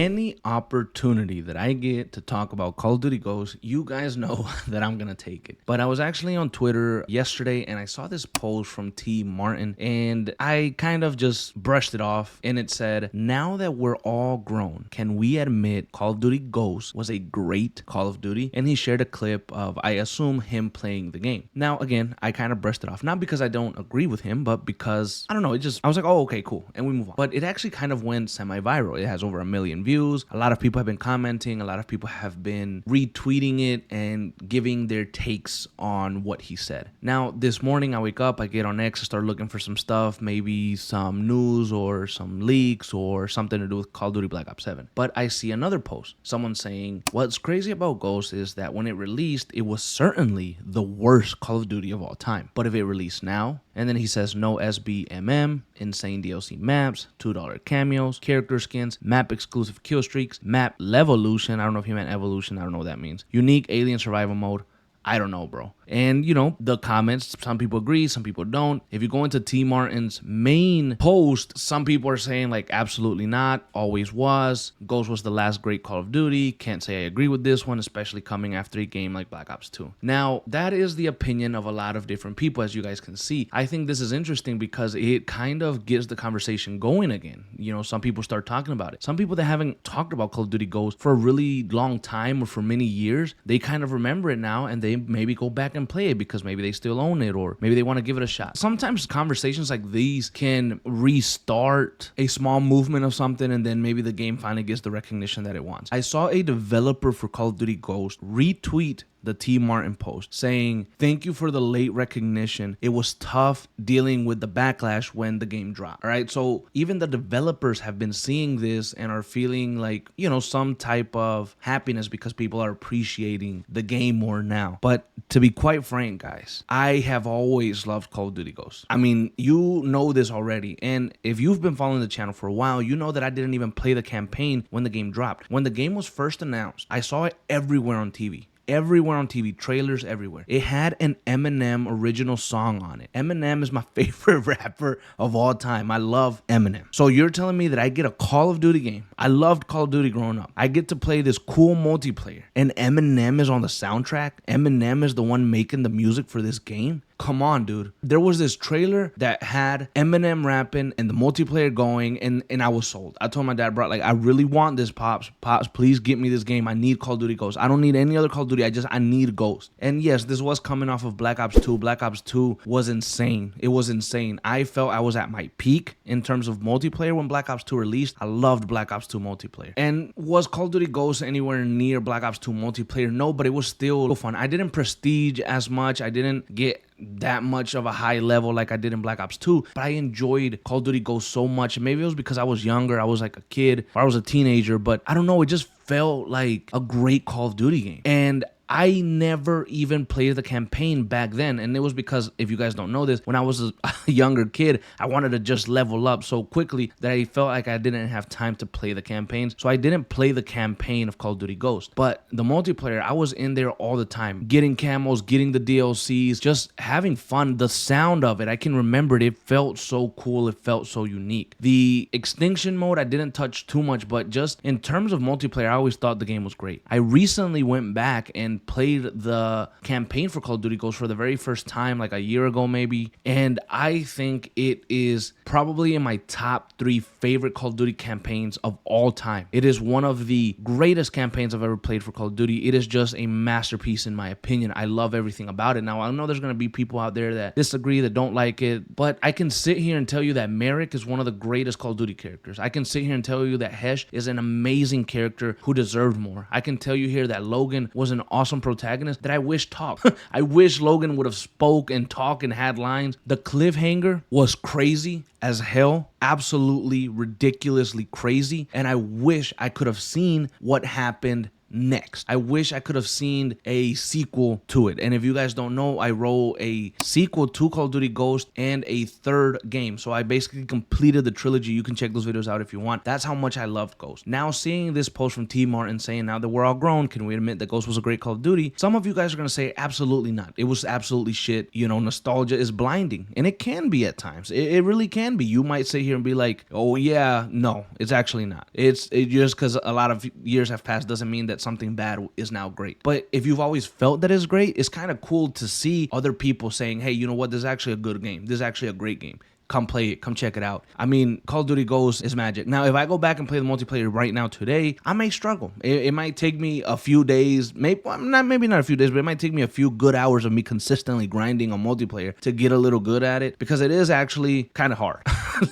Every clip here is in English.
Any opportunity that I get to talk about Call of Duty Ghosts, you guys know that I'm gonna take it. But I was actually on Twitter yesterday and I saw this post from T. Martin and I kind of just brushed it off, and it said, now that we're all grown, can we admit Call of Duty Ghosts was a great Call of Duty? And he shared a clip of, I assume, him playing the game. Now, again, I kind of brushed it off, not because I don't agree with him, but because, I don't know, I was like, oh, okay, cool, and we move on. But it actually kind of went semi-viral. It has over 1 million views. A lot of people have been commenting. A lot of people have been retweeting it and giving their takes on what he said. Now, this morning I wake up, I get on X, I start looking for some stuff, maybe some news or some leaks or something to do with Call of Duty Black Ops 7. But I see another post, someone saying, what's crazy about Ghost is that when it released, it was certainly the worst Call of Duty of all time. But if it released now, and then he says no SBMM, insane DLC maps, $2 cameos, character skins, map exclusive kill streaks, map levolution. I don't know if he meant evolution. I don't know what that means. Unique alien survival mode. I don't know, bro. And, you know, the comments, some people agree, some people don't. If you go into T. Martin's main post, some people are saying, like, absolutely not, always was. Ghost was the last great Call of Duty. Can't say I agree with this one, especially coming after a game like Black Ops 2. Now, that is the opinion of a lot of different people, as you guys can see. I think this is interesting because it kind of gets the conversation going again. You know, some people start talking about it. Some people that haven't talked about Call of Duty Ghost for a really long time or for many years, they kind of remember it now and they maybe go back and play it because maybe they still own it or maybe they want to give it a shot. Sometimes conversations like these can restart a small movement of something, and then maybe the game finally gets the recognition that it wants. I saw a developer for Call of Duty Ghost retweet the T. Martin post saying, thank you for the late recognition. It was tough dealing with the backlash when the game dropped. All right. So even the developers have been seeing this and are feeling like, you know, some type of happiness because people are appreciating the game more now. But to be quite frank, guys, I have always loved Call of Duty Ghosts. I mean, you know this already. And if you've been following the channel for a while, you know that I didn't even play the campaign when the game dropped. When the game was first announced, I saw it everywhere on TV. Everywhere on TV, trailers everywhere. It had an Eminem original song on it. Eminem is my favorite rapper of all time. I love Eminem. So you're telling me that I get a Call of Duty game. I loved Call of Duty growing up. I get to play this cool multiplayer, and Eminem is on the soundtrack. Eminem is the one making the music for this game. Come on, dude. There was this trailer that had Eminem rapping and the multiplayer going, and I was sold. I told my dad, bro, like, I really want this, Pops. Pops, please get me this game. I need Call of Duty Ghost. I don't need any other Call of Duty. I need Ghost. And yes, this was coming off of Black Ops 2. Black Ops 2 was insane. It was insane. I felt I was at my peak in terms of multiplayer when Black Ops 2 released. I loved Black Ops 2 multiplayer. And was Call of Duty Ghost anywhere near Black Ops 2 multiplayer? No, but it was still fun. I didn't prestige as much. I didn't get that much of a high level like I did in Black Ops 2, but I enjoyed Call of Duty Ghost so much. Maybe it was because I was younger, I was like a kid, or I was a teenager, but I don't know, it just felt like a great Call of Duty game. And I never even played the campaign back then, and it was because, if you guys don't know this, when I was a younger kid, I wanted to just level up so quickly that I felt like I didn't have time to play the campaigns, so I didn't play the campaign of Call of Duty Ghost. But the multiplayer, I was in there all the time, getting camos, getting the DLCs, just having fun. The sound of it, I can remember it. It felt so cool. It felt so unique. The extinction mode, I didn't touch too much, but just in terms of multiplayer, I always thought the game was great. I recently went back and played the campaign for Call of Duty Ghosts for the very first time, like a year ago maybe, and I think it is probably in my top 3 favorite Call of Duty campaigns of all time. It is one of the greatest campaigns I've ever played for Call of Duty. It is just a masterpiece in my opinion. I love everything about it. Now, I know there's going to be people out there that disagree, that don't like it, but I can sit here and tell you that Merrick is one of the greatest Call of Duty characters. I can sit here and tell you that Hesh is an amazing character who deserved more. I can tell you here that Logan was an awesome protagonist that I wish talked. I wish Logan would have spoke and talked and had lines. The cliffhanger was crazy as hell, absolutely ridiculously crazy, and I wish I could have seen what happened next. I wish I could have seen a sequel to it. And if you guys don't know, I wrote a sequel to Call of Duty Ghosts and a third game. So I basically completed the trilogy. You can check those videos out if you want. That's how much I loved Ghost. Now seeing this post from T. Martin saying, now that we're all grown, can we admit that Ghost was a great Call of Duty? Some of you guys are going to say, absolutely not. It was absolutely shit. You know, nostalgia is blinding. And it can be at times. It really can be. You might sit here and be like, oh yeah, no, it's actually not. It just because a lot of years have passed doesn't mean that something bad is now great. But if you've always felt that it's great, it's kind of cool to see other people saying, hey, you know what, this is actually a good game. This is actually a great game. Come play it. Come check it out. I mean, Call of Duty Ghosts is magic. Now, if I go back and play the multiplayer right now today, I may struggle. It might take me a few days, maybe not a few days, but it might take me a few good hours of me consistently grinding on multiplayer to get a little good at it, because it is actually kind of hard.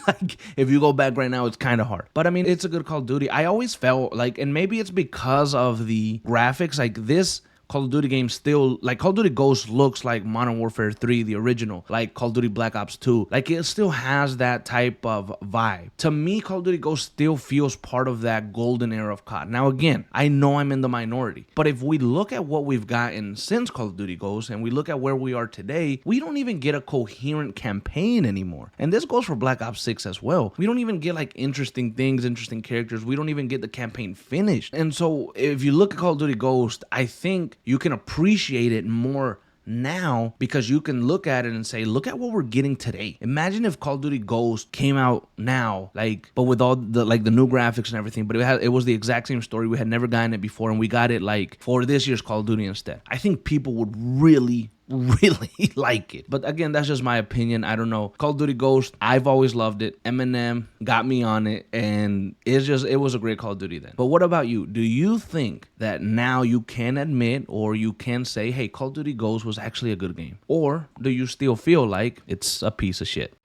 Like, if you go back right now, it's kind of hard. But I mean, it's a good Call of Duty. I always felt like, and maybe it's because of the graphics, like this Call of Duty game still, like Call of Duty Ghosts looks like Modern Warfare 3, the original, like Call of Duty Black Ops 2. Like, it still has that type of vibe. To me, Call of Duty Ghosts still feels part of that golden era of COD. Now, again, I know I'm in the minority, but if we look at what we've gotten since Call of Duty Ghosts and we look at where we are today, we don't even get a coherent campaign anymore. And this goes for Black Ops 6 as well. We don't even get like interesting things, interesting characters. We don't even get the campaign finished. And so if you look at Call of Duty Ghosts, I think you can appreciate it more now, because you can look at it and say, look at what we're getting today. Imagine if Call of Duty Ghosts came out now, like, but with all the like the new graphics and everything, but it was the exact same story. We had never gotten it before, and we got it like for this year's Call of Duty instead. I think people would really like it. But again, that's just my opinion. I don't know. Call of Duty Ghost, I've always loved it. Eminem got me on it, and it was a great Call of Duty then. But what about you? Do you think that now you can admit, or you can say, hey, Call of Duty Ghost was actually a good game? Or do you still feel like it's a piece of shit?